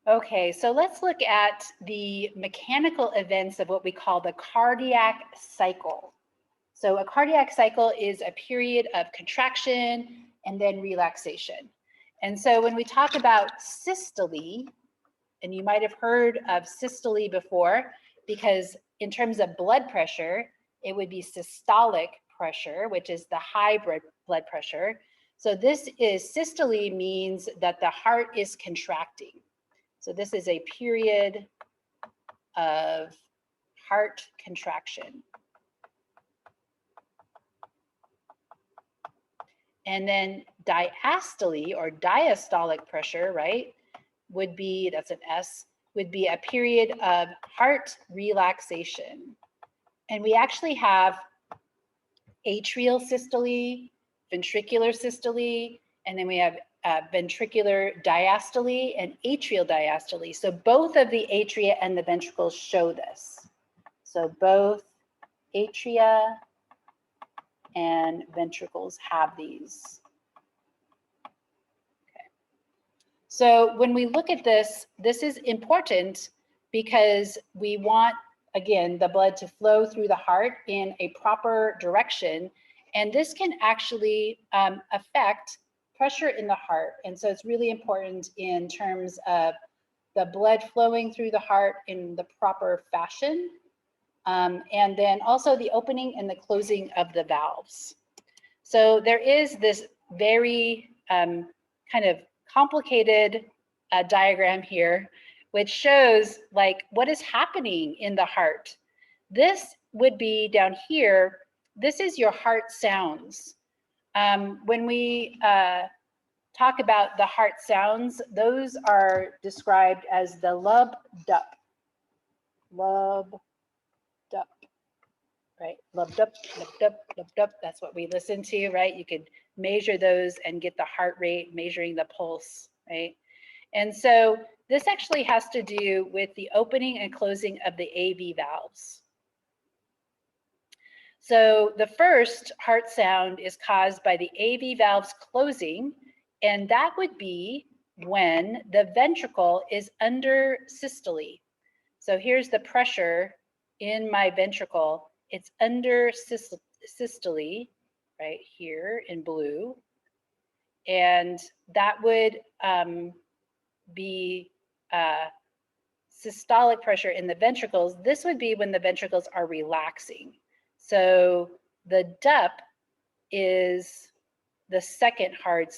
Okay, so let's look at the mechanical events of what we call the cardiac cycle. So a cardiac cycle is a period of contraction and then relaxation. And so when we talk about systole, and you might have heard of systole before, because in terms of blood pressure, it would be systolic pressure, which is the high blood pressure. So this is systole means that the heart is contracting. So this is a period of heart contraction. And then diastole or diastolic pressure, right, would be, that's an S, would be a period of heart relaxation. And we actually have atrial systole, ventricular systole, and then we have ventricular diastole and atrial diastole. So both of the atria and the ventricles show this. So both atria and ventricles have these. Okay. So when we look at this, this is important because we want, again, the blood to flow through the heart in a proper direction. And this can actually affect pressure in the heart. And so it's really important in terms of the blood flowing through the heart in the proper fashion. And then also the opening and the closing of the valves. So there is this very kind of complicated diagram here, which shows like what is happening in the heart. This would be down here. This is your heart sounds. When we talk about the heart sounds, those are described as the lub-dup. Lub-dup, right? Lub-dup, lub-dup, lub-dup. That's what we listen to, right? You could measure those and get the heart rate, measuring the pulse, right? And so this actually has to do with the opening and closing of the AV valves. So the first heart sound is caused by the AV valves closing, and that would be when the ventricle is under systole. So here's the pressure in my ventricle. It's under systole, right here in blue. And that would be systolic pressure in the ventricles. This would be when the ventricles are relaxing. So the dup is the second heart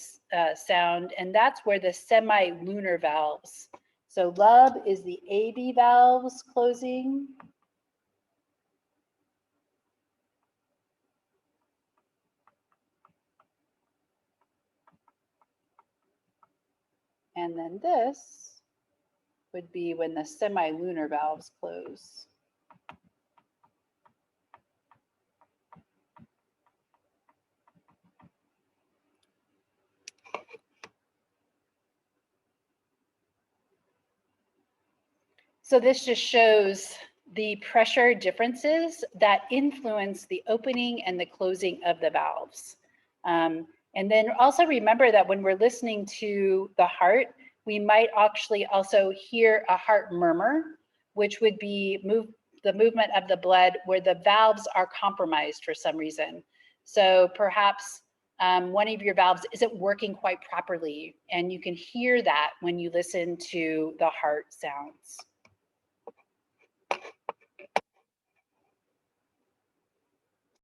sound, and that's where the semi-lunar valves. So lub is the AV valves closing. And then this would be when the semi-lunar valves close. So this just shows the pressure differences that influence the opening and the closing of the valves. And then also remember that when we're listening to the heart, we might actually also hear a heart murmur, which would be the movement of the blood where the valves are compromised for some reason. So perhaps one of your valves isn't working quite properly, and you can hear that when you listen to the heart sounds.